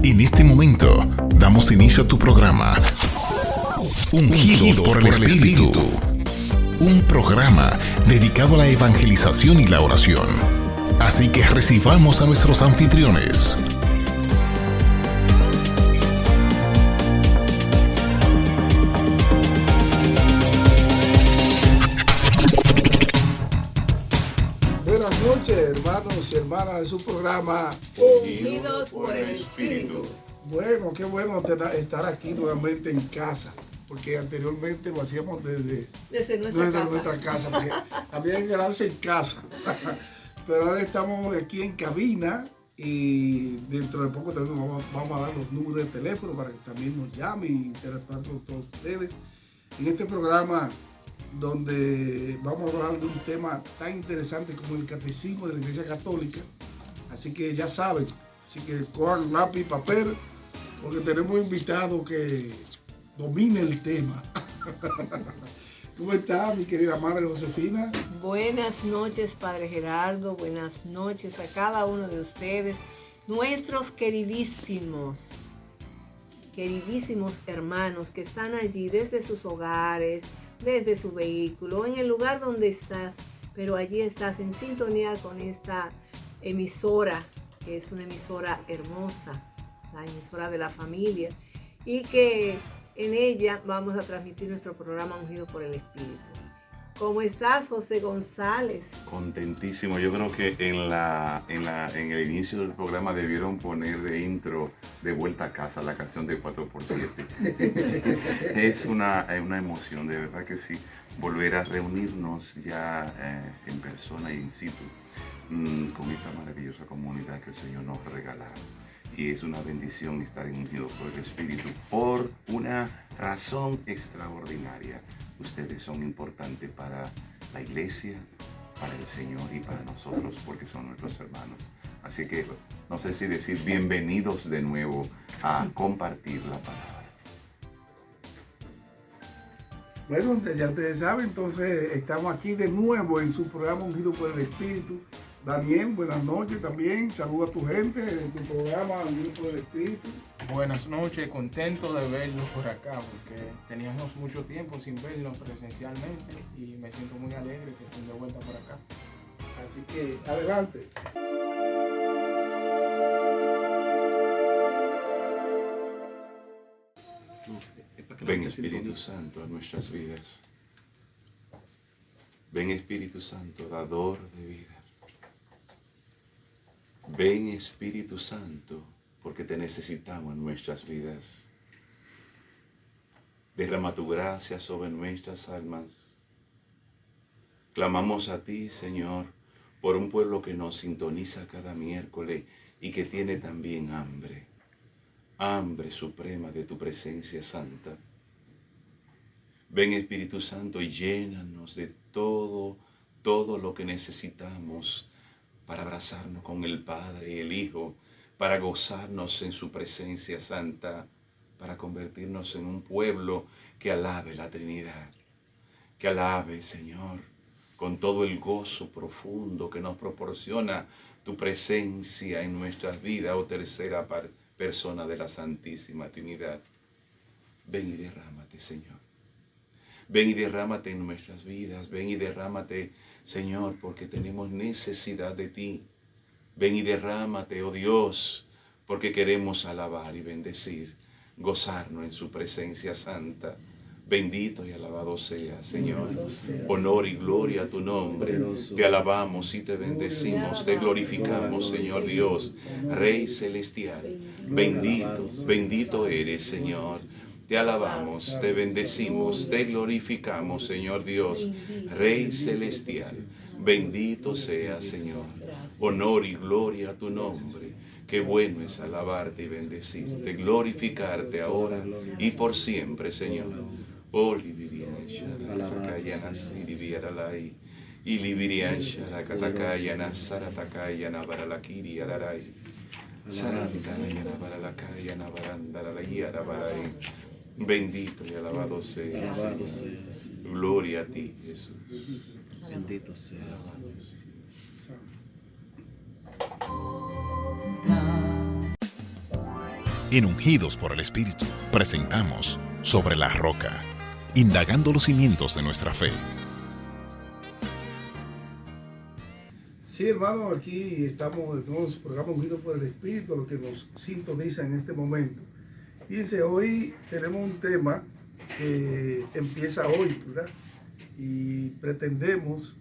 En este momento, damos inicio a tu programa, Ungidos por el Espíritu. Un programa dedicado a la evangelización y la oración. Así que recibamos a nuestros anfitriones. Buenas noches, hermanos y hermanas de su programa Ungidos por el Espíritu. Bueno, qué bueno estar aquí nuevamente en casa, porque anteriormente lo hacíamos desde nuestra casa, porque había que quedarse en casa. Pero ahora estamos aquí en cabina y dentro de poco también vamos a dar los números de teléfono para que también nos llamen y interactuar con todos ustedes en este programa, donde vamos a hablar de un tema tan interesante como el catecismo de la Iglesia Católica. Así que ya saben, así que cojan lápiz y papel, porque tenemos un invitado que domina el tema. ¿Cómo está mi querida madre Josefina? Buenas noches, Padre Gerardo. Buenas noches a cada uno de ustedes, nuestros queridísimos hermanos que están allí desde sus hogares, desde su vehículo, en el lugar donde estás, pero allí estás en sintonía con esta emisora, que es una emisora hermosa, la emisora de la familia, y que en ella vamos a transmitir nuestro programa Ungido por el Espíritu. ¿Cómo estás, José González? Contentísimo. Yo creo que en el inicio del programa debieron poner de intro De Vuelta a Casa, la canción de 4x7. Es una emoción, de verdad que sí, volver a reunirnos ya en persona y in situ con esta maravillosa comunidad que el Señor nos ha regalado. Y es una bendición estar ungidos por el Espíritu por una razón extraordinaria. Ustedes son importantes para la iglesia, para el Señor y para nosotros, porque son nuestros hermanos. Así que no sé si decir bienvenidos de nuevo a compartir la palabra. Bueno, ya ustedes saben, entonces estamos aquí de nuevo en su programa Ungido por el Espíritu. Daniel, buenas noches también. Saluda a tu gente en tu programa Ungido por el Espíritu. Buenas noches, contento de verlos por acá, porque teníamos mucho tiempo sin verlos presencialmente y me siento muy alegre que estén de vuelta por acá. Así que adelante. Ven Espíritu Santo a nuestras vidas. Ven Espíritu Santo, dador de vida. Ven Espíritu Santo, porque te necesitamos en nuestras vidas. Derrama tu gracia sobre nuestras almas. Clamamos a ti, Señor, por un pueblo que nos sintoniza cada miércoles y que tiene también hambre. Hambre suprema de tu presencia santa. Ven Espíritu Santo y llénanos de todo lo que necesitamos para abrazarnos con el Padre y el Hijo, para gozarnos en su presencia santa, para convertirnos en un pueblo que alabe la Trinidad, que alabe, Señor, con todo el gozo profundo que nos proporciona tu presencia en nuestras vidas, oh tercera persona de la Santísima Trinidad. Ven y derrámate, Señor. Ven y derrámate en nuestras vidas. Ven y derrámate, Señor, porque tenemos necesidad de ti. Ven y derrámate, oh Dios, porque queremos alabar y bendecir, gozarnos en su presencia santa. Bendito y alabado sea, Señor. Honor y gloria a tu nombre. Te alabamos y te bendecimos, te glorificamos, Señor Dios, Rey celestial. Bendito eres, Señor. Te alabamos, te bendecimos, te glorificamos, Señor Dios, Rey celestial. Bendito sea, Señor. Honor y gloria a tu nombre. Qué bueno es alabarte y bendecirte, glorificarte ahora y por siempre, Señor. Oh, y libiriansha, la katakayana, saratakayana, baralakiri, adarai. Sarantakayana, baralakayana, barandaralayara, barai. Bendito y alabado sea. Gloria a ti, Jesús. Bendito seas. En Ungidos por el Espíritu presentamos Sobre la Roca, indagando los cimientos de nuestra fe. Sí, hermano, aquí estamos de nuevo en su programa Ungidos por el Espíritu, lo que nos sintoniza en este momento. Fíjense, hoy tenemos un tema que empieza hoy, ¿verdad? Y pretendemos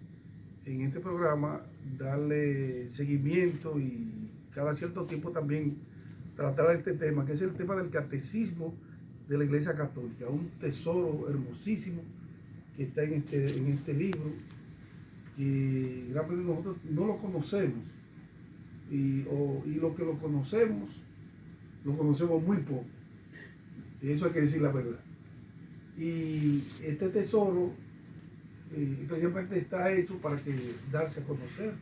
en este programa darle seguimiento y cada cierto tiempo también tratar este tema, que es el tema del catecismo de la Iglesia Católica, un tesoro hermosísimo que está en este libro, que realmente nosotros no lo conocemos, y lo que lo conocemos muy poco, y eso hay que decir la verdad. Y este tesoro precisamente está hecho para que darse a conocer.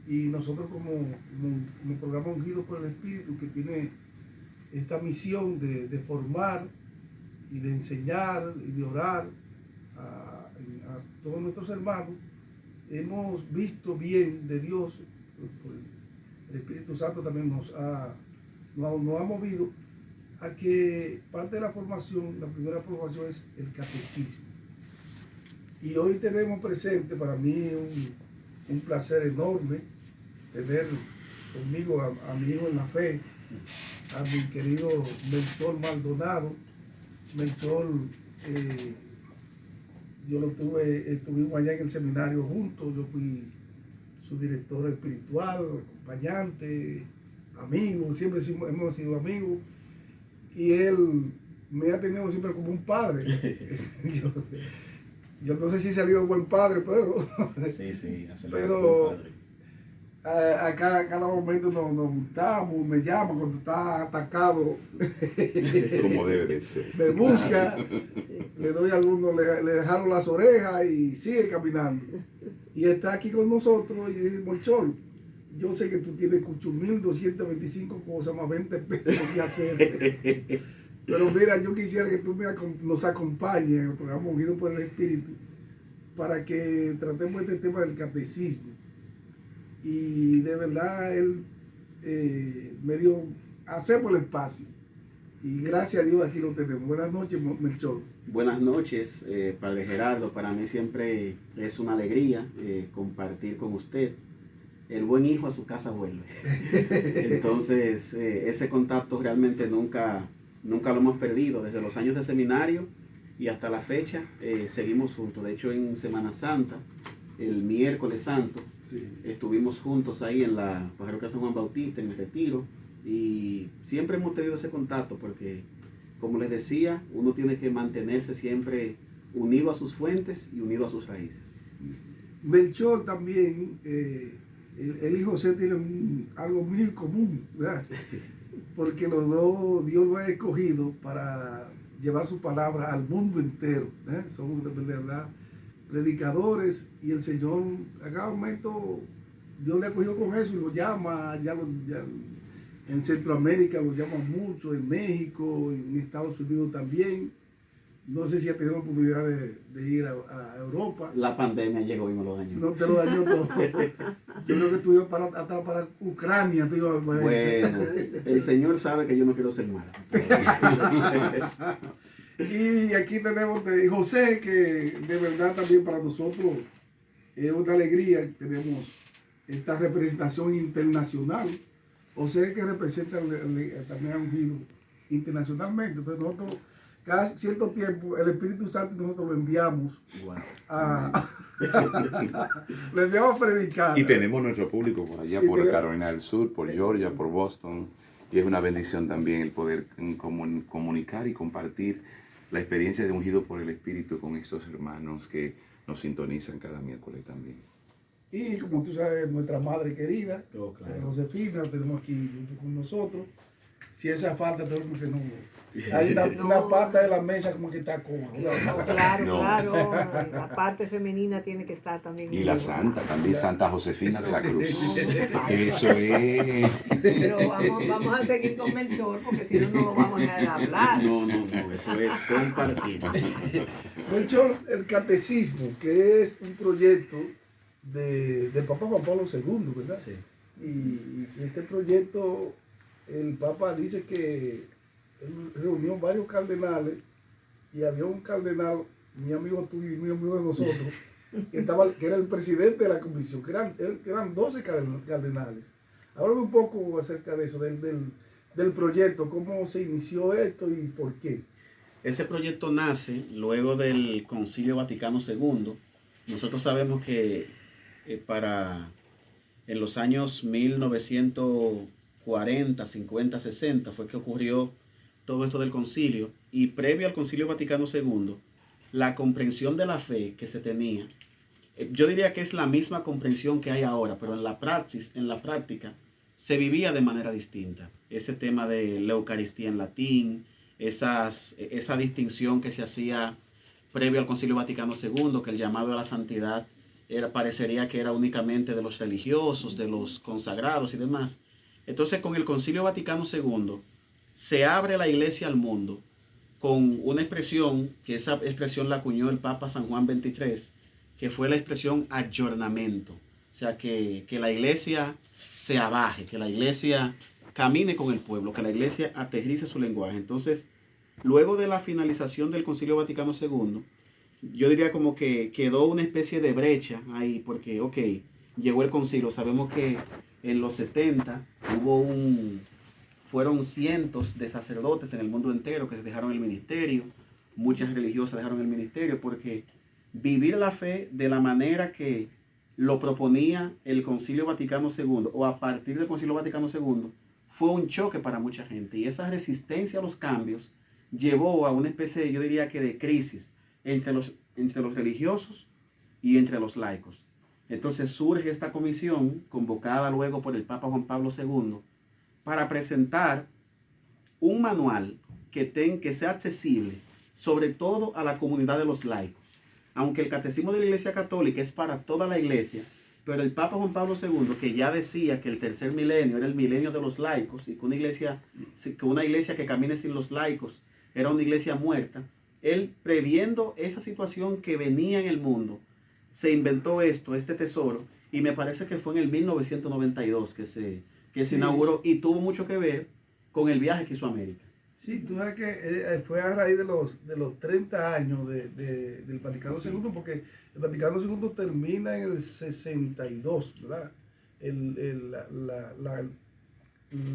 Y nosotros como programa Ungido por el Espíritu, que tiene esta misión de formar y de enseñar y de orar a todos nuestros hermanos, hemos visto bien de Dios, pues, el Espíritu Santo también nos ha movido a que parte de la formación, la primera formación es el catecismo. Y hoy tenemos presente, para mí un placer enorme, tener conmigo a mi hijo en la fe, a mi querido Melchor Maldonado. Melchor, estuvimos allá en el seminario juntos, yo fui su director espiritual, acompañante, amigo, siempre hemos sido amigos, y él me ha tenido siempre como un padre. Yo no sé si he salido buen padre, pero... Sí, pero buen padre. A cada momento nos juntamos, me llama cuando está atacado. Como debe de ser. Me busca, le doy algunos, le jalo las orejas y sigue caminando. Y está aquí con nosotros y dice, Melchor, yo sé que tú tienes 8.225 cosas más 20 pesos que hacer. Pero mira, yo quisiera que tú nos acompañes en el programa Ungido por el Espíritu para que tratemos este tema del catecismo. Y de verdad él me dio, hacemos el espacio. Y gracias a Dios aquí lo tenemos. Buenas noches, Melchor. Buenas noches, Padre Gerardo. Para mí siempre es una alegría compartir con usted. El buen hijo a su casa vuelve. Entonces, ese contacto realmente nunca lo hemos perdido. Desde los años de seminario y hasta la fecha seguimos juntos. De hecho, en Semana Santa, el miércoles santo, sí, estuvimos juntos ahí en la parroquia San Juan Bautista, en el retiro. Y siempre hemos tenido ese contacto porque, como les decía, uno tiene que mantenerse siempre unido a sus fuentes y unido a sus raíces. Melchor también, él y José tienen algo muy en común, ¿verdad? Porque los dos, Dios lo ha escogido para llevar su palabra al mundo entero, ¿eh? Son de verdad predicadores, y el Señor a cada momento Dios le ha cogido con eso y lo llama, ya en Centroamérica lo llama mucho, en México, en Estados Unidos también. No sé si ha tenido la oportunidad de ir a Europa. La pandemia llegó y me lo dañó. No te lo dañó todo. Yo creo que tú ibas hasta para Ucrania. Bueno, el Señor sabe que yo no quiero ser malo. Y aquí tenemos a José, que de verdad también para nosotros es una alegría. Tenemos esta representación internacional. José, que representa también a Ungido internacionalmente. Entonces nosotros, cada cierto tiempo, el Espíritu Santo nosotros lo enviamos lo enviamos a predicar. Y tenemos nuestro público por allá, por Carolina del Sur, por Georgia, por Boston. Y es una bendición también el poder comunicar y compartir la experiencia de Ungido por el Espíritu con estos hermanos que nos sintonizan cada miércoles también. Y como tú sabes, nuestra madre querida, claro, Josefina, la tenemos aquí junto con nosotros. Si esa falta, tenemos que no. Hay una parte de la mesa como que está coja. Claro. La parte femenina tiene que estar también. Y la santa, también Santa Josefina de la Cruz. Eso es. Pero vamos a seguir con Melchor, porque si no, no lo vamos a dejar hablar. No, esto es compartir. Melchor, el catecismo, que es un proyecto de Papa Juan Pablo II, ¿verdad? Sí. Y este proyecto el Papa dice que él reunió varios cardenales y había un cardenal, mi amigo tuyo y muy amigo de nosotros, que era el presidente de la comisión, que eran 12 cardenales. Háblame un poco acerca de eso, del proyecto, cómo se inició esto y por qué. Ese proyecto nace luego del Concilio Vaticano II. Nosotros sabemos que en los años 1940, 50, 60 fue que ocurrió todo esto del concilio, y previo al Concilio Vaticano II, la comprensión de la fe que se tenía, yo diría que es la misma comprensión que hay ahora, pero en la práctica, se vivía de manera distinta. Ese tema de la Eucaristía en latín, esa distinción que se hacía previo al Concilio Vaticano II, que el llamado a la santidad parecería que era únicamente de los religiosos, de los consagrados y demás. Entonces, con el Concilio Vaticano II, se abre la iglesia al mundo con una expresión, que esa expresión la acuñó el Papa San Juan XXIII, que fue la expresión aggiornamento. O sea, que la iglesia se abaje, que la iglesia camine con el pueblo, que la iglesia aterrice su lenguaje. Entonces, luego de la finalización del Concilio Vaticano II, yo diría como que quedó una especie de brecha ahí, porque, llegó el concilio. Sabemos que en los 70 fueron cientos de sacerdotes en el mundo entero que se dejaron el ministerio, muchas religiosas dejaron el ministerio, porque vivir la fe de la manera que lo proponía el Concilio Vaticano II, o a partir del Concilio Vaticano II, fue un choque para mucha gente, y esa resistencia a los cambios llevó a una especie, yo diría que de crisis entre los religiosos y entre los laicos. Entonces surge esta comisión, convocada luego por el Papa Juan Pablo II, para presentar un manual que sea accesible, sobre todo a la comunidad de los laicos. Aunque el Catecismo de la Iglesia Católica es para toda la Iglesia, pero el Papa Juan Pablo II, que ya decía que el tercer milenio era el milenio de los laicos, y que una iglesia que camine sin los laicos era una iglesia muerta, él, previendo esa situación que venía en el mundo, se inventó este tesoro, y me parece que fue en el 1992 que se inauguró, y tuvo mucho que ver con el viaje que hizo a América. Sí, tú sabes que fue a raíz de los 30 años del Vaticano II, porque el Vaticano II termina en el 62, ¿verdad?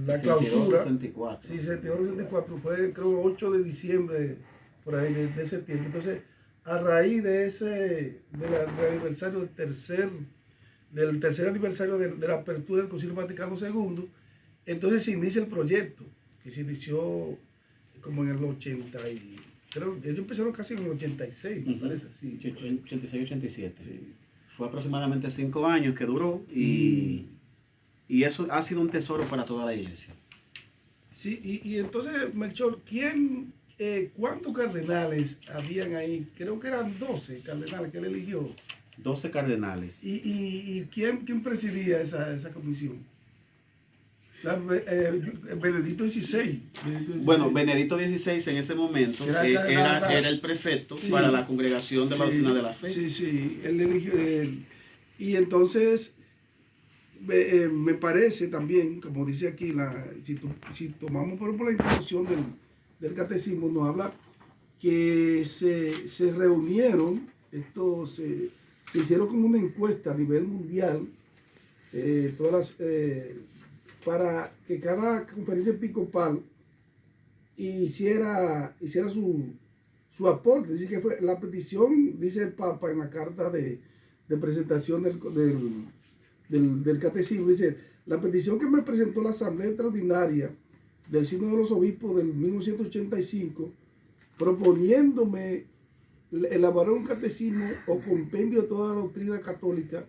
La clausura. 64. Sí, 62-64, fue creo 8 de diciembre, por ahí, de ese tiempo. Entonces, a raíz del aniversario del tercer aniversario de la apertura del Concilio Vaticano II, entonces se inicia el proyecto, que se inició como en el 80 creo que ellos empezaron casi en el 86, me parece, sí. 86-87. Sí. Fue aproximadamente 5 años que duró, y eso ha sido un tesoro para toda la iglesia. Sí, y entonces, Melchor, ¿cuántos cardenales habían ahí? Creo que eran 12 cardenales que él eligió. 12 cardenales. ¿Y quién presidía esa comisión? Benedicto XVI. Bueno, Benedicto XVI en ese momento era el prefecto, sí, para la congregación de la doctrina de la fe. Sí, él eligió. Y entonces, me parece también, como dice aquí, si tomamos por ejemplo la introducción del catecismo, nos habla que se reunieron, se hicieron como una encuesta a nivel mundial, para que cada conferencia episcopal hiciera su aporte. Dice que fue la petición, dice el Papa en la carta de presentación del catecismo, dice: la petición que me presentó la Asamblea Extraordinaria del Sínodo de los Obispos del 1985, proponiéndome elaborar un catecismo o compendio de toda la doctrina católica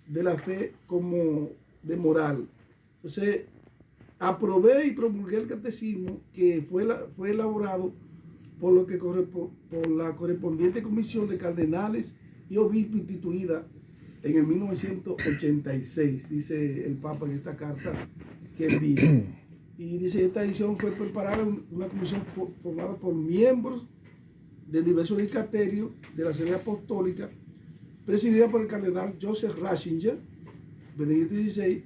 de la fe como de moral. Entonces, aprobé y promulgué el catecismo, que fue elaborado por la correspondiente comisión de cardenales y obispos instituida en el 1986, dice el Papa en esta carta que envía. Y dice: esta edición fue preparada una comisión formada por miembros de diversos dicasterios de la Sede Apostólica, presidida por el cardenal Joseph Ratzinger, Benedicto XVI,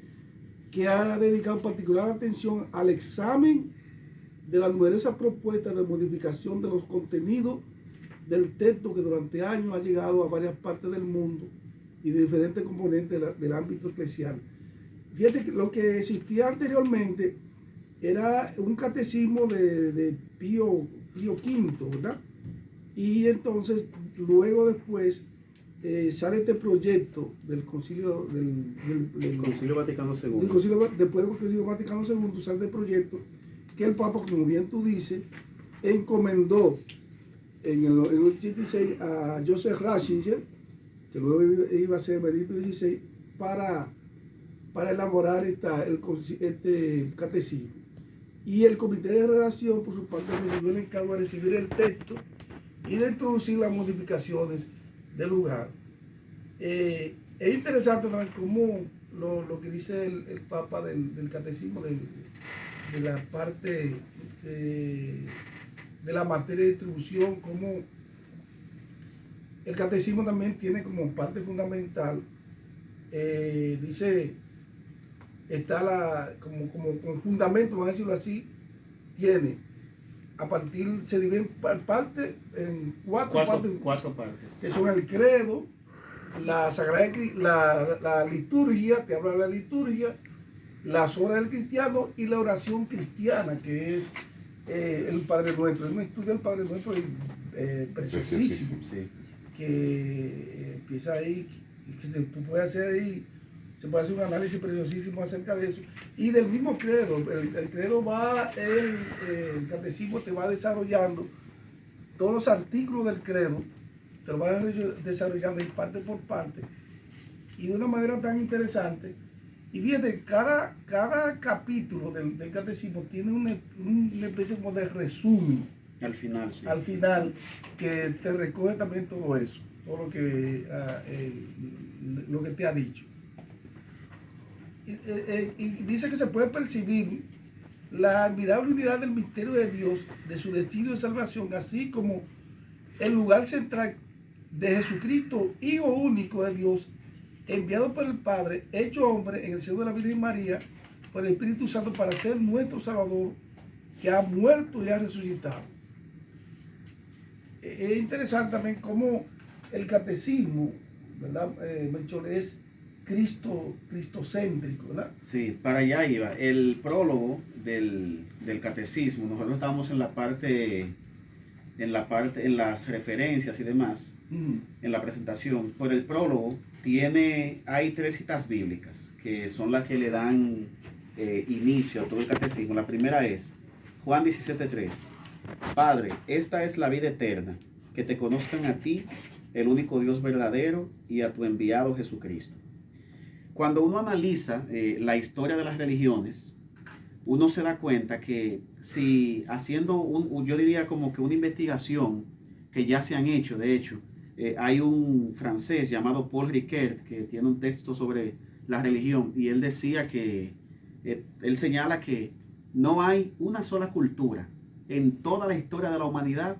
que ha dedicado particular atención al examen de las numerosas propuestas de modificación de los contenidos del texto que durante años ha llegado a varias partes del mundo y de diferentes componentes del ámbito eclesial. Fíjate que lo que existía anteriormente era un catecismo de Pío V, ¿verdad? Y entonces, luego después, sale este proyecto del Concilio del Concilio Vaticano II. Después del Concilio Vaticano II sale este proyecto que el Papa, como bien tú dices, encomendó en el 86 a Joseph Ratzinger, que luego iba a ser Benedicto XVI, para elaborar este catecismo. Y el comité de redacción, por su parte, recibió el encargo de recibir el texto y de introducir las modificaciones del lugar. Es interesante también cómo lo que dice el Papa del catecismo, de la parte de la materia de distribución, como el catecismo también tiene como parte fundamental, dice, está como fundamento, vamos a decirlo así, tiene, se divide en cuatro partes, que son el credo, la liturgia, que habla de la liturgia, las obras del cristiano y la oración cristiana, que es el Padre Nuestro. Es un estudio del Padre Nuestro preciosísimo, sí, que empieza ahí, que tú puedes hacer ahí, se puede hacer un análisis preciosísimo acerca de eso. Y del mismo credo, el credo el catecismo te va desarrollando todos los artículos del credo, te lo va desarrollando parte por parte, y de una manera tan interesante. Y fíjate, cada capítulo del catecismo tiene una especie como de resumen. Al final, sí. Al final, que te recoge también todo eso, todo lo que te ha dicho. Y dice que se puede percibir la admirable unidad del misterio de Dios, de su destino de salvación, así como el lugar central de Jesucristo, Hijo único de Dios, enviado por el Padre, hecho hombre en el seno de la Virgen María, por el Espíritu Santo para ser nuestro Salvador, que ha muerto y ha resucitado. Es interesante también cómo el catecismo, ¿verdad, Melchor? Es cristocéntrico, ¿verdad? Sí, para allá iba. El prólogo del catecismo, nosotros estábamos en las referencias y demás, en la presentación. Por el prólogo hay 3 citas bíblicas que son las que le dan inicio a todo el catecismo. La primera es Juan 17:3. Padre, esta es la vida eterna, que te conozcan a ti, el único Dios verdadero, y a tu enviado Jesucristo. Cuando uno analiza la historia de las religiones, uno se da cuenta que si haciendo yo diría como que una investigación que ya se han hecho, de hecho, hay un francés llamado Paul Ricoeur que tiene un texto sobre la religión, y él decía que, él señala que no hay una sola cultura en toda la historia de la humanidad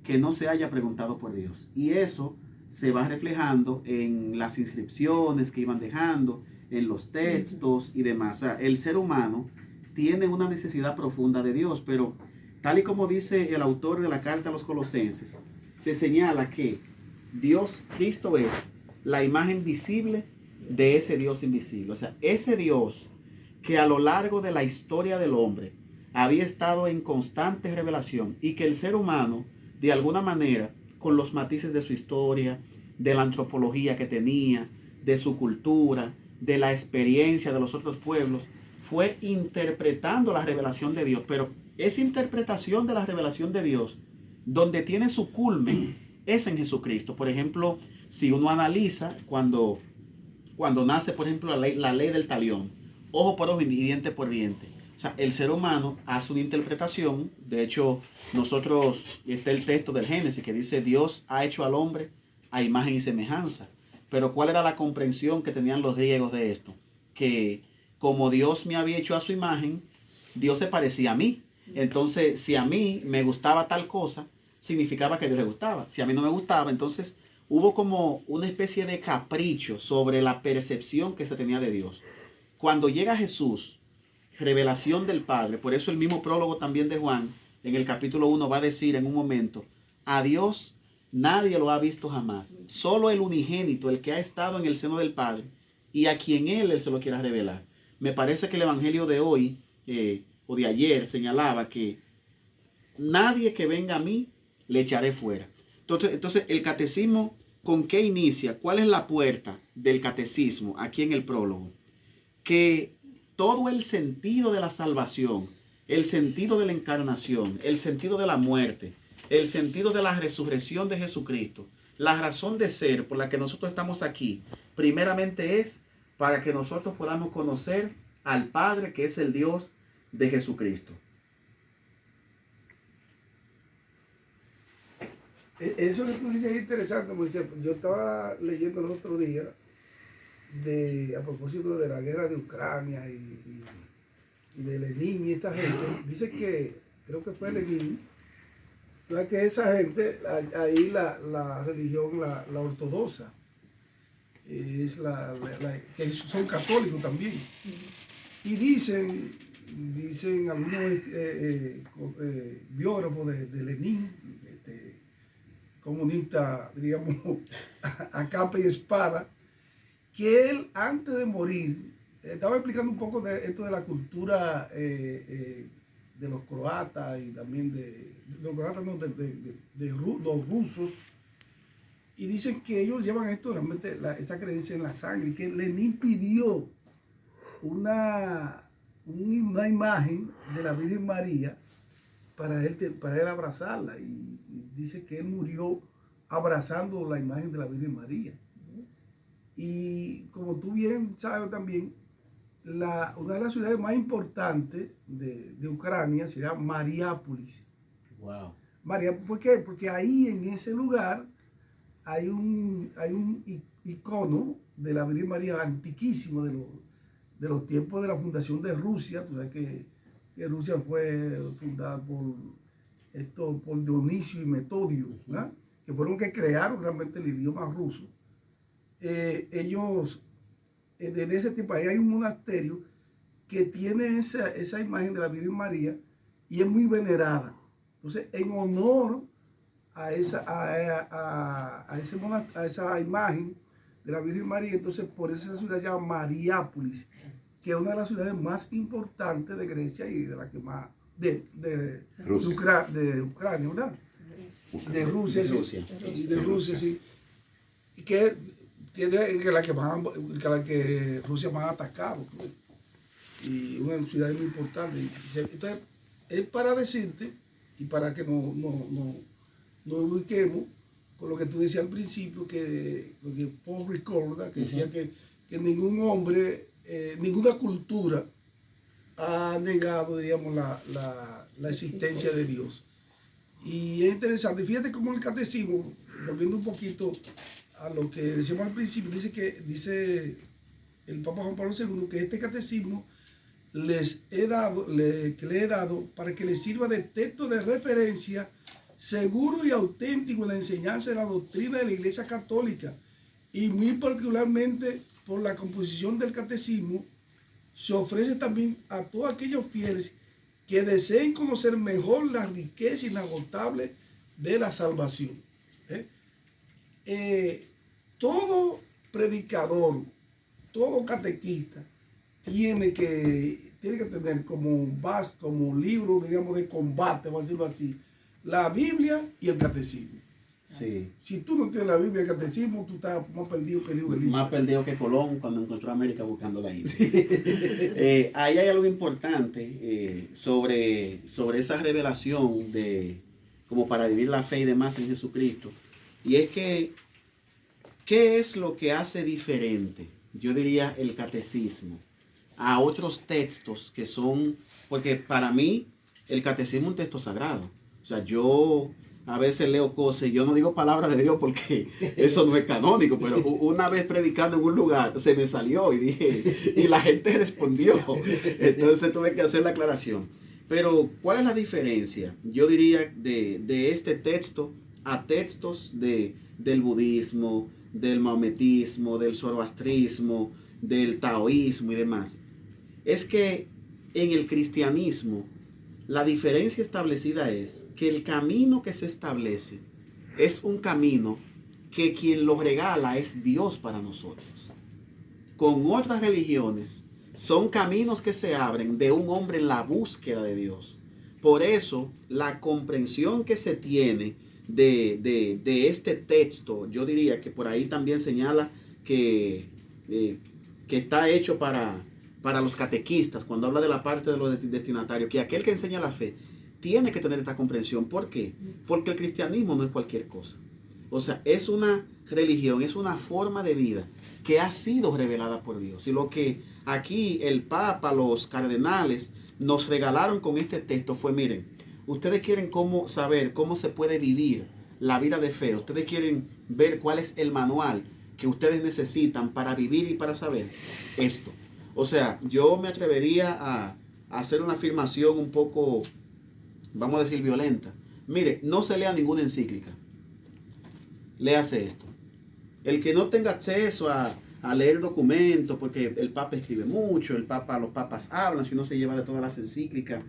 que no se haya preguntado por Dios. Y eso se va reflejando en las inscripciones que iban dejando, en los textos y demás. O sea, el ser humano tiene una necesidad profunda de Dios, pero tal y como dice el autor de la carta a los Colosenses, se señala que Dios, Cristo, es la imagen visible de ese Dios invisible. O sea, ese Dios que a lo largo de la historia del hombre había estado en constante revelación, y que el ser humano, de alguna manera, con los matices de su historia, de la antropología que tenía, de su cultura, de la experiencia de los otros pueblos, fue interpretando la revelación de Dios. Pero esa interpretación de la revelación de Dios, donde tiene su culmen, es en Jesucristo. Por ejemplo, si uno analiza cuando nace, por ejemplo, la ley del talión, ojo por ojo y diente por diente. O sea, el ser humano hace una interpretación. De hecho, está el texto del Génesis que dice: Dios ha hecho al hombre a imagen y semejanza. Pero ¿cuál era la comprensión que tenían los griegos de esto? Que como Dios me había hecho a su imagen, Dios se parecía a mí. Entonces, si a mí me gustaba tal cosa, significaba que a Dios le gustaba. Si a mí no me gustaba, entonces hubo como una especie de capricho sobre la percepción que se tenía de Dios. cuando llega Jesús, revelación del Padre, por eso el mismo prólogo también de Juan, en el capítulo 1 va a decir en un momento, a Dios nadie lo ha visto jamás, solo el unigénito, el que ha estado en el seno del Padre, y a quien Él se lo quiera revelar. Me parece que el evangelio de hoy, o de ayer, señalaba que nadie que venga a mí, le echaré fuera. Entonces el catecismo, ¿con qué inicia? ¿Cuál es la puerta del catecismo aquí en el prólogo? Que todo el sentido de la salvación, el sentido de la encarnación, el sentido de la muerte, el sentido de la resurrección de Jesucristo, la razón de ser por la que nosotros estamos aquí, primeramente es para que nosotros podamos conocer al Padre, que es el Dios de Jesucristo. Eso que tú dices es interesante, Moisés. Yo estaba leyendo el otro día a propósito de la guerra de Ucrania y de Lenin y esta gente. Dice que, creo que fue Lenin, que esa gente, ahí la religión, la ortodoxa, es que son católicos también. Y dicen algunos biógrafos de Lenin, comunista, digamos, a capa y espada, que él antes de morir, estaba explicando un poco de esto de la cultura de los croatas y también de los croatas, no, los rusos, y dicen que ellos llevan esto realmente, esta creencia en la sangre, y que Lenin pidió una imagen de la Virgen María para él abrazarla, y dice que él murió abrazando la imagen de la Virgen María. Y como tú bien sabes también, una de las ciudades más importantes de Ucrania se llama Mariápolis. Wow. ¿Por qué? Porque ahí en ese lugar hay un icono de la Virgen María antiquísimo de los tiempos de la fundación de Rusia. Tú sabes que Rusia fue fundada por Dionisio y Metodio, ¿verdad? Que fueron que crearon realmente el idioma ruso. Ellos, desde ese tiempo, ahí hay un monasterio que tiene esa imagen de la Virgen María y es muy venerada. Entonces, en honor a esa imagen de la Virgen María, entonces por eso esa ciudad se llama Mariápolis, que es una de las ciudades más importantes de Grecia y de la que más de Ucrania, ¿verdad? De Rusia, sí. Y de Rusia, sí. Y que la que Rusia más ha atacado, pues. Y una de las ciudades muy importantes. Entonces, es para decirte, y para que nos ubiquemos con lo que tú decías al principio, lo que Paul recuerda, que decía que ningún hombre, ninguna cultura ha negado, digamos, la existencia de Dios. Y es interesante, fíjate cómo el catecismo, volviendo un poquito a lo que decíamos al principio, dice el Papa Juan Pablo II que este catecismo que le he dado para que les sirva de texto de referencia seguro y auténtico en la enseñanza de la doctrina de la Iglesia Católica, y muy particularmente por la composición del catecismo, se ofrece también a todos aquellos fieles que deseen conocer mejor la riqueza inagotable de la salvación. Todo predicador, todo catequista tiene que tener como libro, digamos, de combate, vamos a decirlo así, la Biblia y el catecismo. Sí. Si tú no tienes la Biblia y el catecismo, tú estás más perdido que el libro. Más perdido que Colón cuando encontró América buscando la India. Ahí hay algo importante sobre esa revelación como para vivir la fe y demás en Jesucristo. Y es que, ¿qué es lo que hace diferente, yo diría, el catecismo a otros textos que son, porque para mí el catecismo es un texto sagrado? O sea, yo a veces leo cosas y yo no digo palabra de Dios porque eso no es canónico, pero una vez predicando en un lugar se me salió y la gente respondió. Entonces tuve que hacer la aclaración. Pero, ¿cuál es la diferencia? Yo diría de este texto a textos del budismo, del maometismo, del zoroastrismo, del taoísmo y demás. es que en el cristianismo la diferencia establecida es que el camino que se establece es un camino que quien lo regala es Dios para nosotros. Con otras religiones son caminos que se abren de un hombre en la búsqueda de Dios. Por eso la comprensión que se tiene de este texto, yo diría que por ahí también señala que está hecho para los catequistas, cuando habla de la parte de los destinatarios, que aquel que enseña la fe tiene que tener esta comprensión. ¿Por qué? Porque el cristianismo no es cualquier cosa. O sea, es una religión, es una forma de vida que ha sido revelada por Dios. Y lo que aquí el Papa, los cardenales nos regalaron con este texto fue, miren, ustedes quieren saber cómo se puede vivir la vida de fe, ustedes quieren ver cuál es el manual que ustedes necesitan para vivir y para saber esto. O sea, yo me atrevería a hacer una afirmación un poco, vamos a decir, violenta. Mire, no se lea ninguna encíclica. Léase esto. El que no tenga acceso a leer documentos, porque el Papa escribe mucho, los papas hablan, si uno se lleva de todas las encíclicas,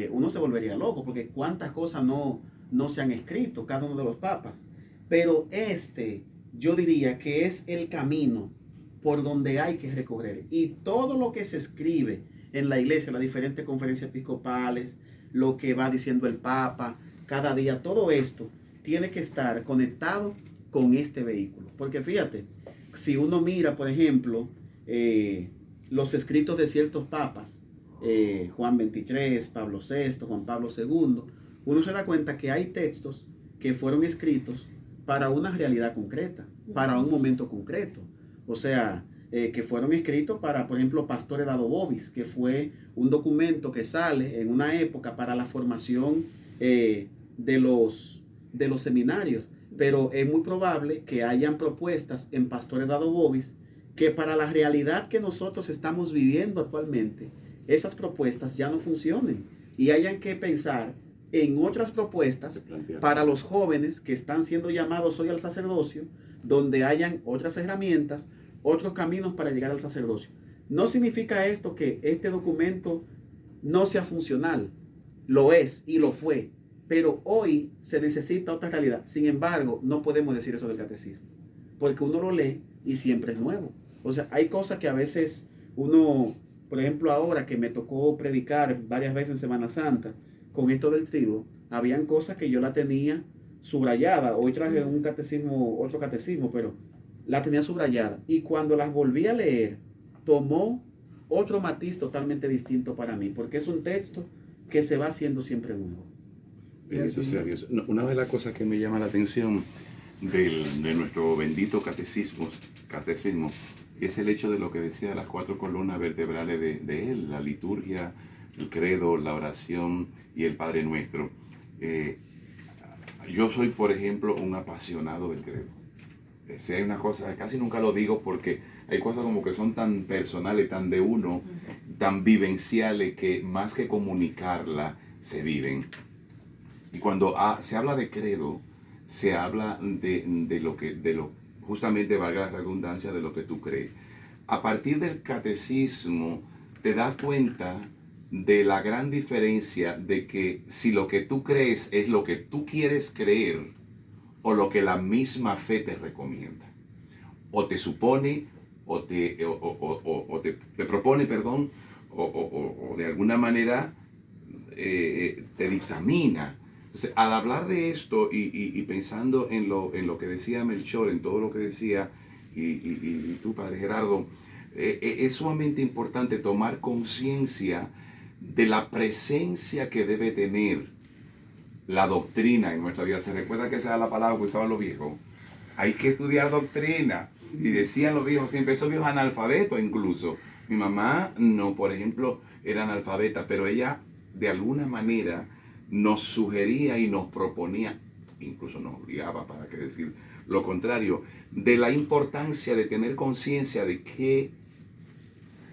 uno se volvería loco, porque cuántas cosas no se han escrito, cada uno de los papas. Pero yo diría que es el camino por donde hay que recorrer. Y todo lo que se escribe en la iglesia, las diferentes conferencias episcopales, lo que va diciendo el Papa, cada día, todo esto tiene que estar conectado con este vehículo. Porque fíjate, si uno mira, por ejemplo, los escritos de ciertos papas, Juan XXIII, Pablo VI, Juan Pablo II, uno se da cuenta que hay textos que fueron escritos para una realidad concreta, para un momento concreto. O sea, que fueron escritos para, por ejemplo, Pastore Dado Vobis, que fue un documento que sale en una época para la formación de los seminarios. Pero es muy probable que hayan propuestas en Pastore Dado Vobis que para la realidad que nosotros estamos viviendo actualmente, esas propuestas ya no funcionen y hayan que pensar en otras propuestas para los jóvenes que están siendo llamados hoy al sacerdocio, donde hayan otras herramientas, otros caminos para llegar al sacerdocio. No significa esto que este documento no sea funcional. Lo es y lo fue. Pero hoy se necesita otra realidad. Sin embargo, no podemos decir eso del catecismo. Porque uno lo lee y siempre es nuevo. O sea, hay cosas que a veces uno, por ejemplo, ahora que me tocó predicar varias veces en Semana Santa, con esto del triduo, habían cosas que yo la tenía subrayada. Hoy traje otro catecismo, pero la tenía subrayada. Y cuando las volví a leer, tomó otro matiz totalmente distinto para mí, porque es un texto que se va haciendo siempre nuevo. Bendito sea Dios. Una de las cosas que me llama la atención de nuestro bendito catecismo es el hecho de lo que decía las 4 columnas vertebrales de él, la liturgia, el credo, la oración y el Padre Nuestro. Yo soy, por ejemplo, un apasionado del credo. Si hay una cosa, casi nunca lo digo porque hay cosas como que son tan personales, tan de uno, tan vivenciales, que más que comunicarla, se viven. Y cuando se habla de credo, se habla de lo justamente, valga la redundancia, de lo que tú crees. A partir del catecismo te das cuenta de la gran diferencia de que si lo que tú crees es lo que tú quieres creer o lo que la misma fe te recomienda. O te supone, o te propone, perdón, o de alguna manera te dictamina. Entonces, al hablar de esto y pensando en lo que decía Melchor, en todo lo que decía, y tú, Padre Gerardo, es sumamente importante tomar conciencia de la presencia que debe tener la doctrina en nuestra vida. Se recuerda que esa era la palabra que usaban los viejos. Hay que estudiar doctrina. Y decían los viejos, siempre esos viejos analfabetos incluso. Mi mamá no, por ejemplo, era analfabeta, pero ella de alguna manera nos sugería y nos proponía, incluso nos obligaba, para qué decir lo contrario, de la importancia de tener conciencia de qué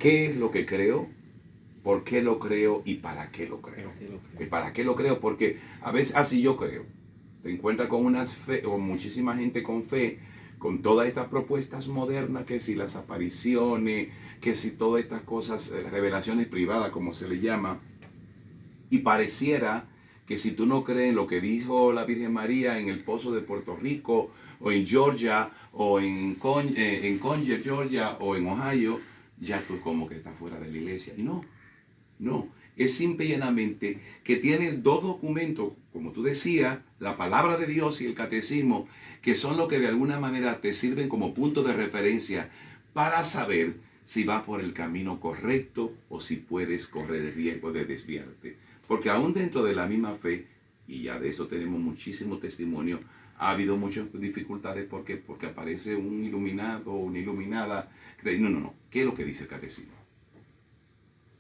es lo que creo, por qué lo creo y para qué lo creo. ¿Y para qué lo creo? Porque a veces así yo creo. Te encuentras con muchísima gente con fe, con todas estas propuestas modernas, que si las apariciones, que si todas estas cosas, revelaciones privadas, como se le llama, y pareciera que si tú no crees en lo que dijo la Virgen María en el Pozo de Puerto Rico, o en Georgia, o en Conyer, Georgia, o en Ohio, ya tú como que estás fuera de la iglesia. Y no, es simple y llanamente que tienes dos documentos, como tú decías, la palabra de Dios y el catecismo, que son los que de alguna manera te sirven como punto de referencia para saber si vas por el camino correcto o si puedes correr el riesgo de desviarte. Porque aún dentro de la misma fe, y ya de eso tenemos muchísimo testimonio, ha habido muchas dificultades. ¿Por qué? Porque aparece un iluminado o una iluminada que dice, no, ¿qué es lo que dice el catecismo?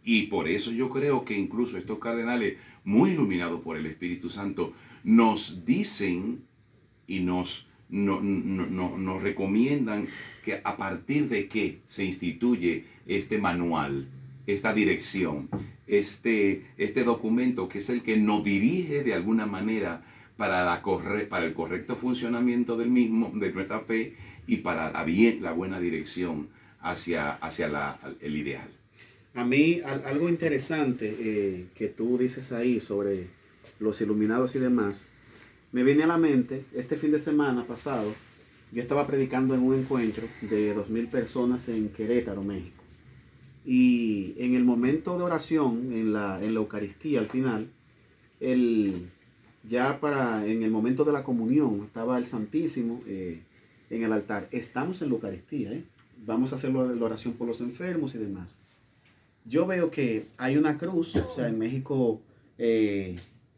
Y por eso yo creo que incluso estos cardenales, muy iluminados por el Espíritu Santo, nos dicen y nos recomiendan que a partir de que se instituye este manual, esta dirección, este documento que es el que nos dirige de alguna manera para el correcto funcionamiento del mismo, de nuestra fe, y para la buena dirección hacia el ideal. A mí algo interesante que tú dices ahí sobre los iluminados y demás, me viene a la mente, este fin de semana pasado, yo estaba predicando en un encuentro de 2,000 personas en Querétaro, México. Y en el momento de oración, en la Eucaristía al final, en el momento de la comunión, estaba el Santísimo en el altar. Estamos en la Eucaristía, vamos a hacer la oración por los enfermos y demás. Yo veo que hay una cruz, o sea, en México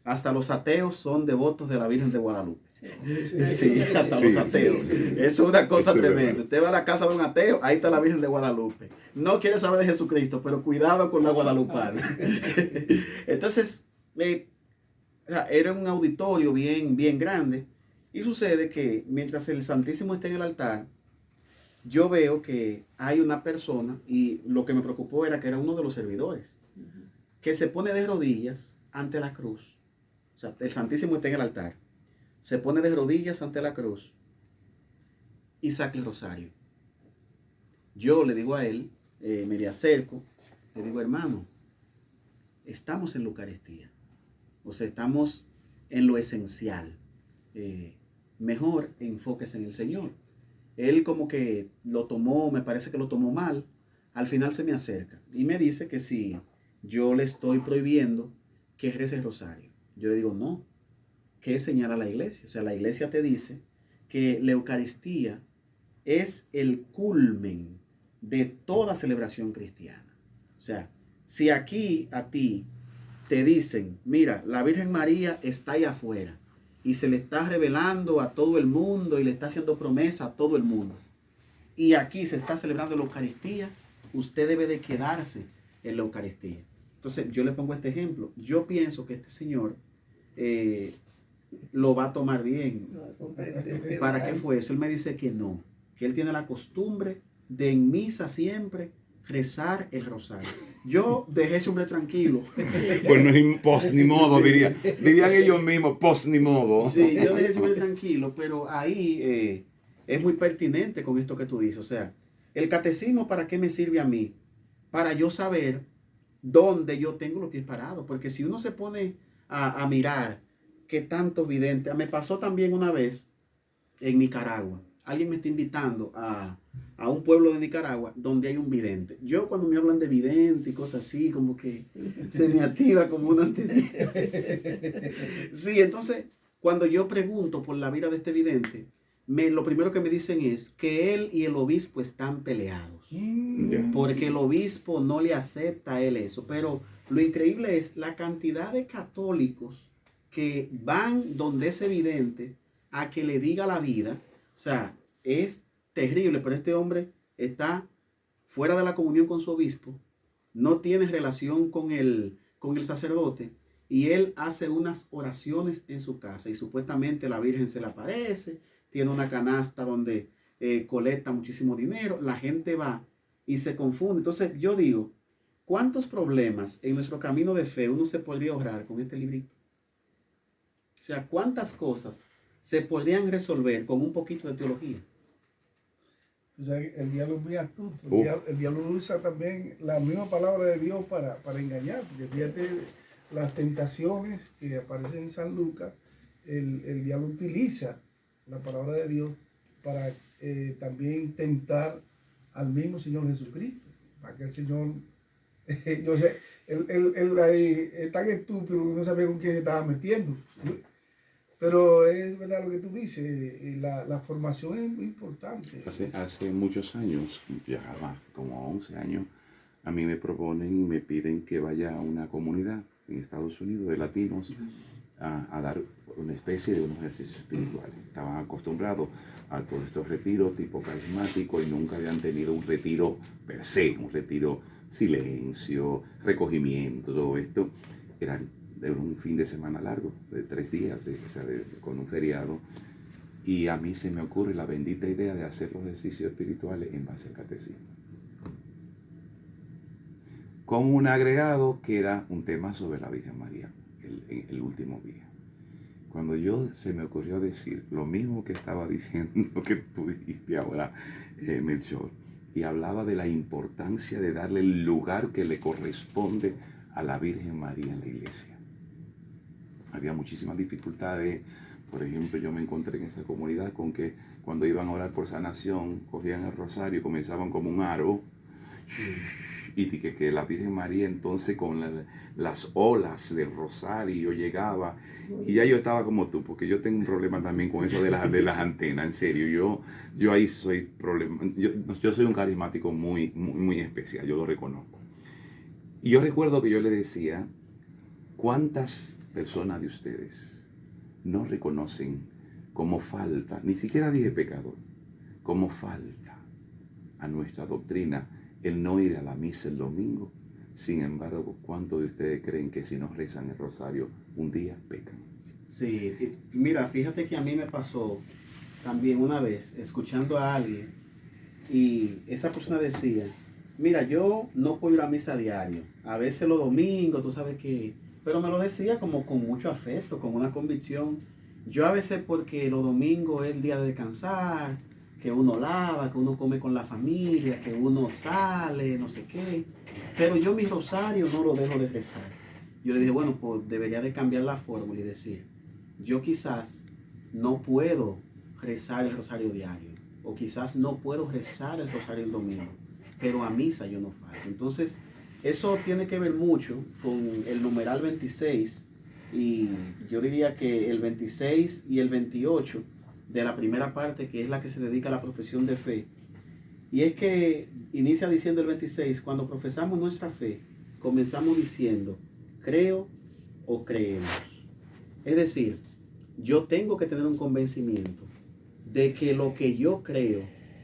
hasta los ateos son devotos de la Virgen de Guadalupe. Sí, hasta los ateos. Eso es una cosa tremenda. Usted va a la casa de un ateo, ahí está la Virgen de Guadalupe. No quiere saber de Jesucristo, pero cuidado con la guadalupana. Entonces, era un auditorio bien grande, y sucede que mientras el Santísimo está en el altar, yo veo que hay una persona, y lo que me preocupó era que era uno de los servidores, que se pone de rodillas ante la cruz. O sea, el Santísimo está en el altar, se pone de rodillas ante la cruz y saca el rosario. Yo le digo a él, me le acerco, le digo, hermano, estamos en la Eucaristía. O sea, estamos en lo esencial. Mejor enfóquese en el Señor. Él como que lo tomó, me parece que lo tomó mal. Al final se me acerca y me dice que si yo le estoy prohibiendo que rece el rosario. Yo le digo, no, ¿qué señala la iglesia? O sea, la iglesia te dice que la Eucaristía es el culmen de toda celebración cristiana. O sea, si aquí a ti te dicen, mira, la Virgen María está ahí afuera y se le está revelando a todo el mundo y le está haciendo promesa a todo el mundo, y aquí se está celebrando la Eucaristía, usted debe de quedarse en la Eucaristía. Entonces yo le pongo este ejemplo. Yo pienso que este señor lo va a tomar bien. ¿Para qué fue eso? Él me dice que no, que él tiene la costumbre de en misa siempre rezar el rosario. Yo dejé ese hombre tranquilo. Pues no es post ni modo, dirían ellos mismos, post ni modo. Sí, yo dejé ese hombre tranquilo, pero ahí es muy pertinente con esto que tú dices. O sea, el catecismo, ¿para qué me sirve a mí? Para yo saber dónde yo tengo los pies parados. Porque si uno se pone a mirar qué tanto vidente. Me pasó también una vez en Nicaragua. Alguien me está invitando a un pueblo de Nicaragua donde hay un vidente. Yo cuando me hablan de vidente y cosas así, como que se me activa como una antenita. Sí, entonces cuando yo pregunto por la vida de este vidente, lo primero que me dicen es que él y el obispo están peleados. Porque el obispo no le acepta a él eso. Pero lo increíble es la cantidad de católicos que van donde ese vidente a que le diga la vida. O sea, es terrible, pero este hombre está fuera de la comunión con su obispo, no tiene relación con el sacerdote, y él hace unas oraciones en su casa y supuestamente la Virgen se le aparece, tiene una canasta donde colecta muchísimo dinero, la gente va y se confunde. Entonces yo digo, ¿cuántos problemas en nuestro camino de fe uno se podría ahorrar con este librito? O sea, ¿cuántas cosas se podrían resolver con un poquito de teología? O sea, el diablo es muy astuto. El diablo usa también la misma palabra de Dios para engañar. Porque fíjate, las tentaciones que aparecen en San Lucas, el diablo utiliza la palabra de Dios para también tentar al mismo Señor Jesucristo. Para que el Señor, yo sé, él ahí es tan estúpido que no sabía con quién se estaba metiendo. Pero es verdad lo que tú dices, la formación es muy importante. Hace muchos años, ya más como 11 años, a mí me proponen y me piden que vaya a una comunidad en Estados Unidos de latinos a dar una especie de un ejercicio espiritual. Estaban acostumbrados a todos estos retiros tipo carismático y nunca habían tenido un retiro per se, un retiro silencio, recogimiento, todo esto. Era un fin de semana largo, de 3 días, con un feriado. Y a mí se me ocurre la bendita idea de hacer los ejercicios espirituales en base al catecismo. Con un agregado que era un tema sobre la Virgen María, el último día. Cuando se me ocurrió decir lo mismo que estaba diciendo que tú dijiste ahora, Melchor, y hablaba de la importancia de darle el lugar que le corresponde a la Virgen María en la iglesia. Había muchísimas dificultades. Por ejemplo, yo me encontré en esa comunidad con que cuando iban a orar por sanación, cogían el rosario y comenzaban como un aro. Y que la Virgen María entonces con las olas del rosario llegaba. Y ya yo estaba como tú, porque yo tengo un problema también con eso de las antenas, en serio. Yo ahí soy problema. Yo soy un carismático muy, muy, muy especial, yo lo reconozco. Y yo recuerdo que yo le decía, ¿cuántas personas de ustedes no reconocen como falta, ni siquiera dije pecador, como falta a nuestra doctrina el no ir a la misa el domingo? Sin embargo, ¿cuántos de ustedes creen que si no rezan el rosario un día pecan? Sí, mira, fíjate que a mí me pasó también una vez escuchando a alguien y esa persona decía, mira, yo no puedo ir a misa diario, a veces los domingos, tú sabes que, pero me lo decía como con mucho afecto, con una convicción. Yo a veces porque los domingos es el día de descansar, que uno lava, que uno come con la familia, que uno sale, no sé qué. Pero yo mi rosario no lo dejo de rezar. Yo le dije, bueno, pues debería de cambiar la fórmula y decir, yo quizás no puedo rezar el rosario diario, o quizás no puedo rezar el rosario el domingo, pero a misa yo no falto. Entonces, eso tiene que ver mucho con el numeral 26, y yo diría que el 26 y el 28 de la primera parte, que es la que se dedica a la profesión de fe. Y es que inicia diciendo el 26, cuando profesamos nuestra fe, comenzamos diciendo, creo o creemos. Es decir, yo tengo que tener un convencimiento de que lo que yo creo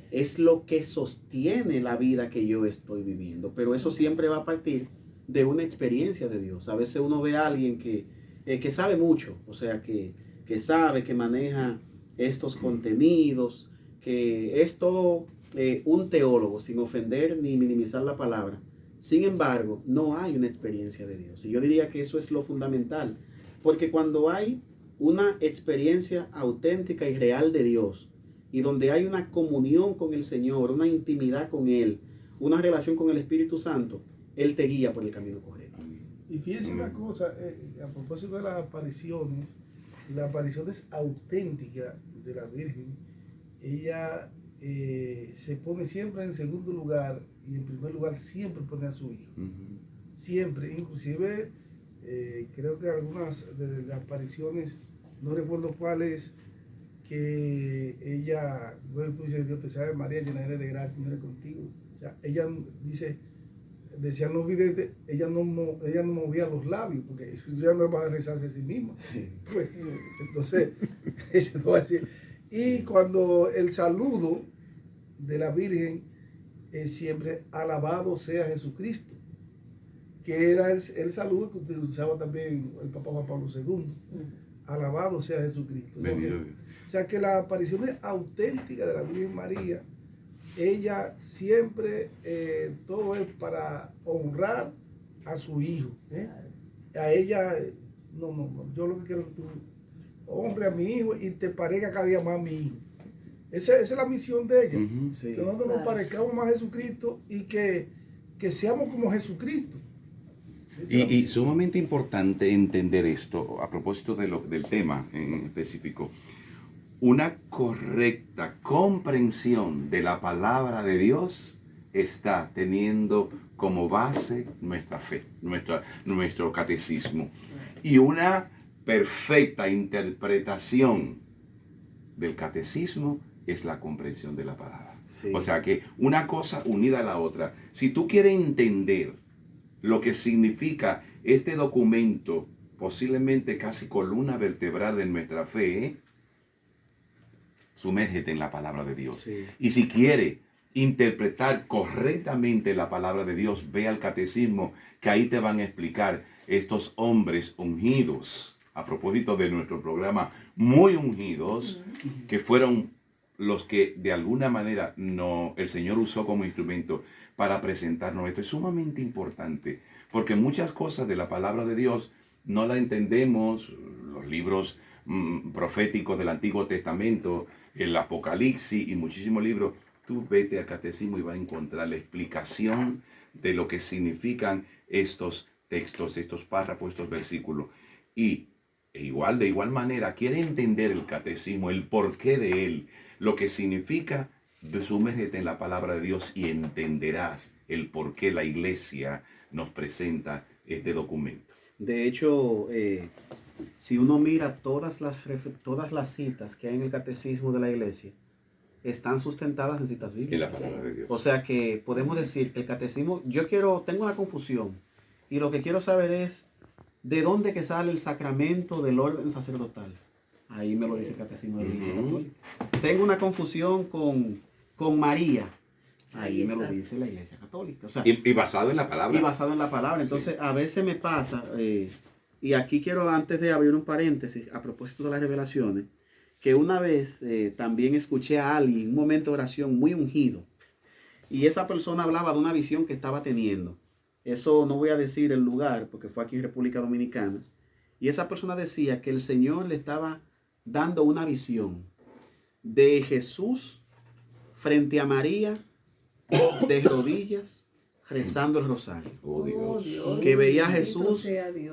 es lo que sostiene la vida que yo estoy viviendo. Pero eso siempre va a partir de una experiencia de Dios. A veces uno ve a alguien que sabe mucho, o sea, que sabe, que maneja estos contenidos, que es todo un teólogo, sin ofender ni minimizar la palabra. Sin embargo, no hay una experiencia de Dios. Y yo diría que eso es lo fundamental, porque cuando hay una experiencia auténtica y real de Dios, y donde hay una comunión con el Señor, una intimidad con Él, una relación con el Espíritu Santo, Él te guía por el camino correcto. Y fíjense una cosa, a propósito de las apariciones, la aparición es auténtica de la Virgen. Ella se pone siempre en segundo lugar y en primer lugar siempre pone a su hijo. Siempre, inclusive creo que algunas de las apariciones, no recuerdo cuáles, que ella, bueno, tú dices, Dios te salve María, llena eres de gracia, Señor es contigo. O sea, ella decían los videntes, ella no movía los labios, porque ella no va a rezarse a sí misma. Pues, entonces, ella no va a decir. Y cuando el saludo de la Virgen es siempre alabado sea Jesucristo, que era el saludo que utilizaba también el Papa Juan Pablo II. Alabado sea Jesucristo. O sea que la aparición es auténtica de la Virgen María. Ella siempre, todo es para honrar a su hijo. A ella, no, yo lo que quiero es que tú honre a mi hijo y te parezca cada día más a mi hijo. Esa es la misión de ella. Sí. Que nosotros nos parezcamos más a Jesucristo y que seamos como Jesucristo. Y sumamente importante entender esto, a propósito del tema en específico. Una correcta comprensión de la palabra de Dios está teniendo como base nuestra fe, nuestro catecismo. Y una perfecta interpretación del catecismo es la comprensión de la palabra. Sí. O sea que una cosa unida a la otra. Si tú quieres entender lo que significa este documento, posiblemente casi columna vertebral de nuestra fe, sumérgete en la palabra de Dios. Sí. Y si quiere interpretar correctamente la palabra de Dios, ve al catecismo, que ahí te van a explicar estos hombres ungidos, a propósito de nuestro programa, muy ungidos, que fueron los que de alguna manera el Señor usó como instrumento para presentarnos esto. Es sumamente importante, porque muchas cosas de la palabra de Dios no la entendemos. Los libros proféticos del Antiguo Testamento, el Apocalipsis y muchísimos libros. Tú vete al catecismo y vas a encontrar la explicación de lo que significan estos textos, estos párrafos, estos versículos. Y de igual manera, quiere entender el catecismo, el porqué de él, lo que significa, sumérgete en la palabra de Dios y entenderás el por qué la iglesia nos presenta este documento. De hecho, si uno mira todas las citas que hay en el catecismo de la iglesia, están sustentadas en citas bíblicas. En la palabra de Dios. O sea que podemos decir que el catecismo, tengo una confusión y lo que quiero saber es de dónde que sale el sacramento del orden sacerdotal. Ahí me lo dice el catecismo de la Iglesia Católica. Tengo una confusión con María. Ahí me lo dice la Iglesia Católica. O sea, y basado en la palabra. Y basado en la palabra. Entonces, sí, a veces me pasa, y aquí quiero, antes de abrir un paréntesis, a propósito de las revelaciones, que una vez también escuché a alguien, en un momento de oración muy ungido, y esa persona hablaba de una visión que estaba teniendo. Eso no voy a decir el lugar, porque fue aquí en República Dominicana. Y esa persona decía que el Señor le estaba dando una visión de Jesús frente a María, de rodillas, rezando el rosario. Oh, Dios. Que veía a Jesús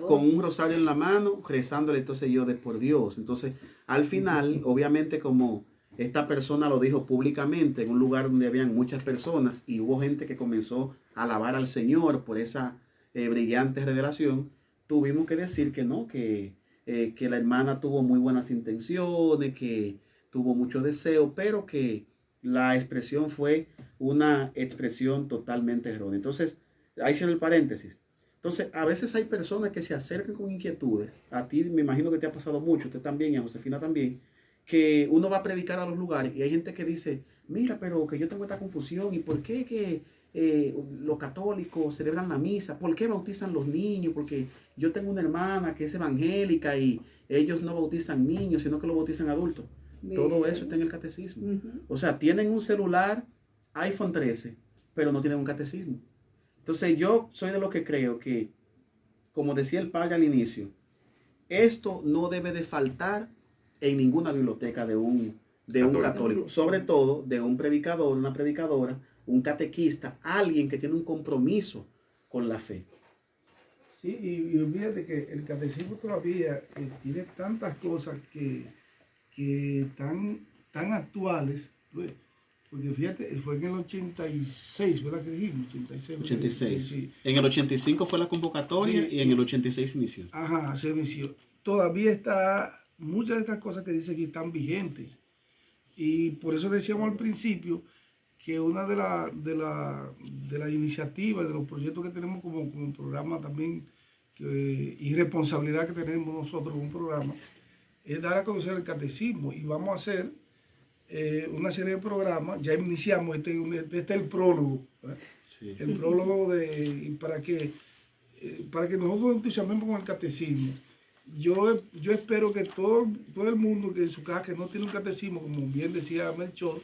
con un rosario en la mano, rezándole. Entonces yo por Dios. Entonces, al final, obviamente, como esta persona lo dijo públicamente en un lugar donde habían muchas personas y hubo gente que comenzó a alabar al Señor por esa brillante revelación, tuvimos que decir que no, que la hermana tuvo muy buenas intenciones, que tuvo mucho deseo, pero que la expresión fue una expresión totalmente errónea. Entonces, ahí se el paréntesis. Entonces, a veces hay personas que se acercan con inquietudes. A ti me imagino que te ha pasado mucho, usted también y a Josefina también, que uno va a predicar a los lugares y hay gente que dice, mira, pero que yo tengo esta confusión, ¿y por qué que los católicos celebran la misa? ¿Por qué bautizan los niños? Porque yo tengo una hermana que es evangélica y ellos no bautizan niños, sino que lo bautizan adultos. Bien. Todo eso está en el catecismo. O sea, tienen un celular iPhone 13, pero no tienen un catecismo. Entonces yo soy de los que creo que, como decía el padre al inicio, esto no debe de faltar en ninguna biblioteca de un católico, sobre todo de un predicador, una predicadora, un catequista, alguien que tiene un compromiso con la fe. Sí, y fíjate que el catecismo todavía tiene tantas cosas que tan actuales, porque fíjate, fue en el 86, ¿verdad que dijimos? 86. Sí. En el 85 fue la convocatoria, sí, y en el 86 inició. Ajá, se inició. Todavía muchas de estas cosas que dice aquí están vigentes. Y por eso decíamos al principio que una de las iniciativas, de los proyectos que tenemos como programa también, y responsabilidad que tenemos nosotros como programa, es dar a conocer el catecismo. Y vamos a hacer una serie de programas. Ya iniciamos, este es el prólogo. Sí. El prólogo para que nosotros nos entusiasmemos con el catecismo. Yo espero que todo el mundo que en su casa que no tiene un catecismo, como bien decía Melchor,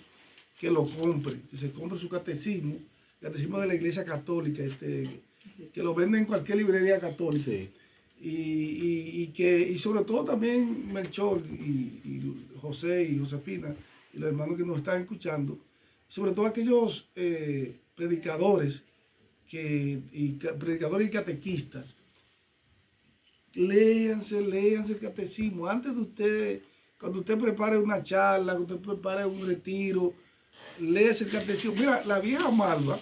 que lo compre, que se compre su catecismo, el catecismo de la Iglesia Católica, que lo venden en cualquier librería católica. Sí. Y sobre todo también Melchor y José y Josefina, y los hermanos que nos están escuchando, sobre todo aquellos predicadores predicadores y catequistas, léanse el catecismo. Antes de usted, cuando usted prepare una charla, cuando usted prepare un retiro, léase el catecismo. Mira, la vieja Malva,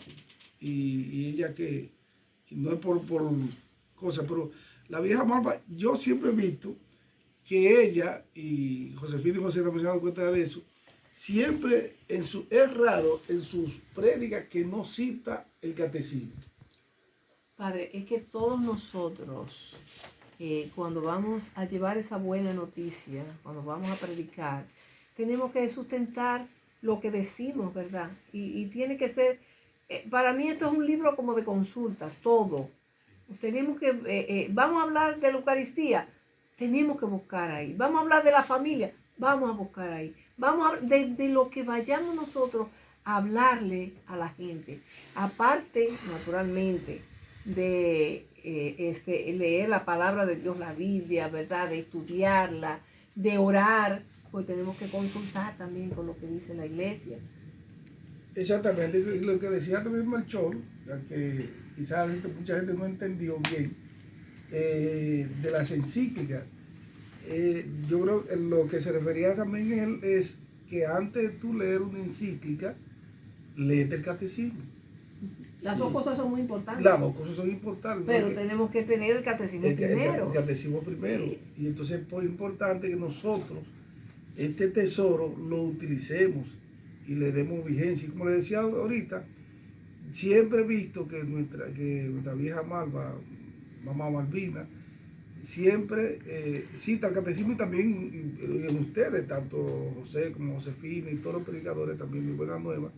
y ella que, y no es por cosas, pero la vieja Malva, yo siempre he visto que ella, y Josefina y José también se han dado cuenta de eso, siempre es raro en sus prédicas que no cita el catecismo. Padre, es que todos nosotros, cuando vamos a llevar esa buena noticia, cuando vamos a predicar, tenemos que sustentar lo que decimos, ¿verdad? Y tiene que ser, para mí esto es un libro como de consulta, todo. Tenemos que, vamos a hablar de la Eucaristía, tenemos que buscar ahí. Vamos a hablar de la familia, vamos a buscar ahí. Vamos a de lo que vayamos nosotros a hablarle a la gente. Aparte, naturalmente, de leer la palabra de Dios, la Biblia, ¿verdad? De estudiarla, de orar, pues tenemos que consultar también con lo que dice la iglesia. Exactamente, y lo que decía también Melchor, que quizás mucha gente no entendió bien, de las encíclicas. Yo creo que lo que se refería también él es que antes de tú leer una encíclica, léete el catecismo. Las dos cosas son muy importantes. Las dos cosas son importantes. Pero tenemos que tener el catecismo primero. El catecismo primero. Sí. Y entonces es importante que nosotros este tesoro lo utilicemos y le demos vigencia. Y como le decía ahorita, siempre he visto que nuestra vieja Malva, mamá Malvina, siempre cita el catecismo, y también en ustedes, tanto José como Josefina y todos los predicadores también de Buena Nueva,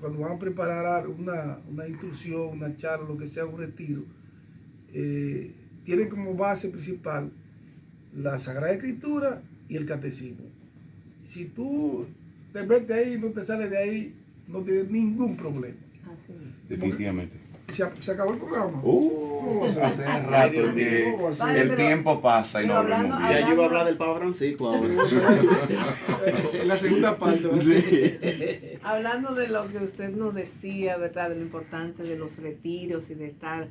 cuando van a preparar una instrucción, una charla, lo que sea, un retiro, tienen como base principal la Sagrada Escritura y el catecismo. Si tú te metes ahí y no te sales de ahí, no tienes ningún problema. Así. Definitivamente. Se acabó el programa. Hace rato que el tiempo pasa y no hablamos. Ya yo iba a hablar del Papa Francisco ahora. En la segunda parte. Sí. Hablando de lo que usted nos decía, ¿verdad? De lo importante de los retiros y de estar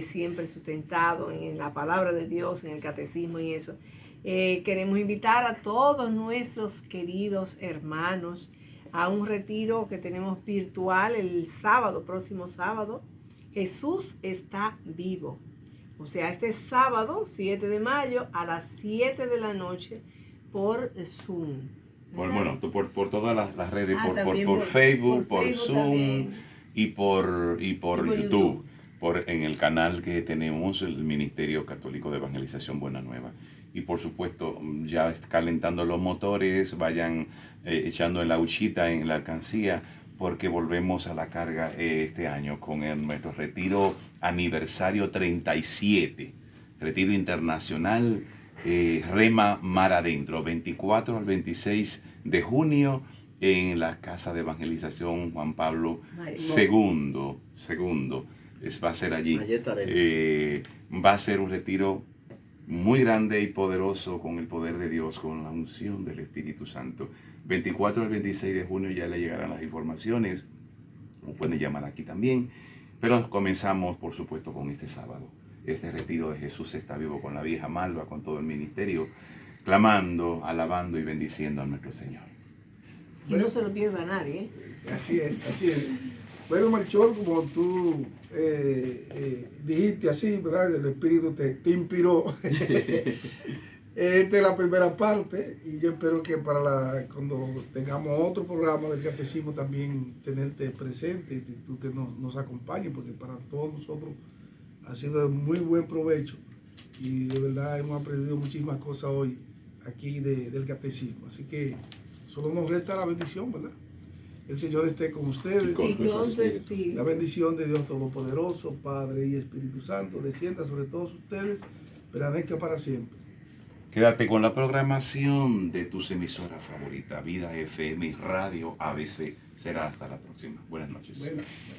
siempre sustentado en la palabra de Dios, en el catecismo y eso. Queremos invitar a todos nuestros queridos hermanos a un retiro que tenemos virtual el sábado, próximo sábado. Jesús está vivo. O sea, este sábado, 7 de mayo, a las 7 de la noche, por Zoom. Bueno, por todas las redes, por Facebook, por Facebook Zoom también. y por YouTube. En el canal que tenemos, el Ministerio Católico de Evangelización Buena Nueva. Y por supuesto, ya calentando los motores, vayan echando la huchita en la alcancía, porque volvemos a la carga este año con nuestro retiro aniversario 37, retiro internacional Rema Mar Adentro, 24 al 26 de junio en la Casa de Evangelización Juan Pablo II. Va a ser allí. Allí estaremos. Va a ser un retiro muy grande y poderoso con el poder de Dios, con la unción del Espíritu Santo. 24 al 26 de junio ya le llegarán las informaciones, o pueden llamar aquí también, pero comenzamos por supuesto con este sábado, este retiro de Jesús está vivo, con la vieja Malva, con todo el ministerio, clamando, alabando y bendiciendo a nuestro Señor. Y no se lo pierda nadie. Así es. Bueno, Melchor, como tú dijiste así, ¿verdad? El Espíritu te inspiró. Esta es la primera parte, y yo espero que cuando tengamos otro programa del catecismo también tenerte presente, y tú que nos acompañes, porque para todos nosotros ha sido de muy buen provecho y de verdad hemos aprendido muchísimas cosas hoy aquí del catecismo. Así que solo nos resta la bendición, ¿verdad? El Señor esté con ustedes. Y con tu espíritu. La bendición de Dios Todopoderoso, Padre y Espíritu Santo, descienda sobre todos ustedes, permanezca para siempre. Quédate con la programación de tus emisoras favoritas, Vida FM y Radio ABC. Será hasta la próxima. Buenas noches. Buenas.